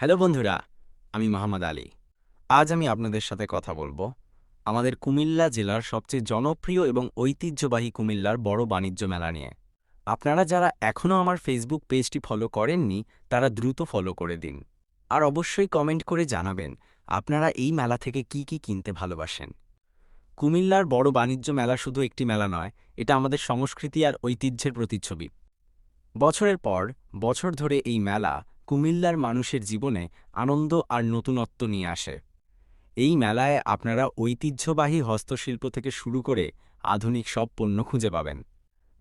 Hello বন্ধুরা, আমি মোহাম্মদ আলী। আজ আমি আপনাদের সাথে কথা বলবো আমাদের কুমিল্লা জেলার সবচেয়ে জনপ্রিয় এবং ঐতিহ্যবাহী কুমিল্লার বড় বাণিজ্য মেলা নিয়ে। আপনারা যারা এখনও আমার ফেসবুক পেজটি ফলো করেননি, তারা দ্রুত ফলো করে দিন। আর অবশ্যই কমেন্ট করে জানাবেন আপনারা এই মেলা থেকে কি কি কিনতে ভালোবাসেন। কুমিল্লার বড় বাণিজ্য মেলা শুধু একটি মেলা নয়, এটা আমাদের সংস্কৃতি আর ঐতিহ্যের প্রতিচ্ছবি। বছরের পর বছর ধরে এই মেলা কুমিল্লার মানুষের জীবনে আনন্দ আর নতুনত্ব নিয়ে আসে। এই মেলায় আপনারা ঐতিহ্যবাহী হস্তশিল্প থেকে শুরু করে আধুনিক সব পণ্য খুঁজে পাবেন।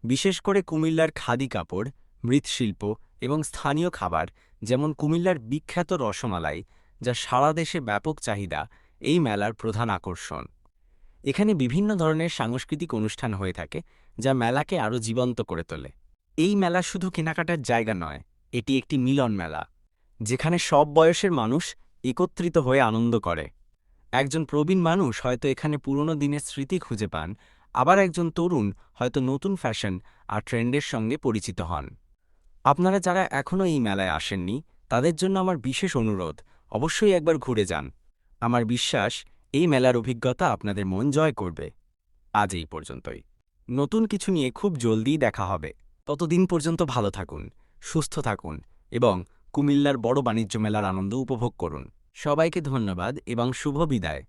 বিশেষ করে কুমিল্লার খাদি কাপড়, মৃৎশিল্প এবং স্থানীয় খাবার, যেমন কুমিল্লার বিখ্যাত রসমালাই, যা সারা দেশে ব্যাপক চাহিদা, এই মেলার প্রধান আকর্ষণ। এখানে বিভিন্ন ধরনের সাংস্কৃতিক অনুষ্ঠান হয়ে থাকে, যা মেলাকে আরও জীবন্ত করে তোলে। এই মেলা শুধু কেনাকাটার জায়গা নয়, এটি একটি মিলন মেলা, যেখানে সব বয়সের মানুষ একত্রিত হয়ে আনন্দ করে। একজন প্রবীণ মানুষ হয়তো এখানে পুরনো দিনের স্মৃতি খুঁজে পান, আবার একজন তরুণ হয়তো নতুন ফ্যাশন আর ট্রেন্ডের সঙ্গে পরিচিত হন। আপনারা যারা এখনও এই মেলায় আসেননি, তাদের জন্য আমার বিশেষ অনুরোধ, অবশ্যই একবার ঘুরে যান। আমার বিশ্বাস এই মেলার অভিজ্ঞতা আপনাদের মন জয় করবে। আজ এই পর্যন্তই। নতুন কিছু নিয়ে খুব জলদিই দেখা হবে। ততদিন পর্যন্ত ভালো থাকুন, সুস্থ থাকুন এবং কুমিল্লার বড় বাণিজ্য মেলার আনন্দ উপভোগ করুন। সবাইকে ধন্যবাদ এবং শুভ বিদায়।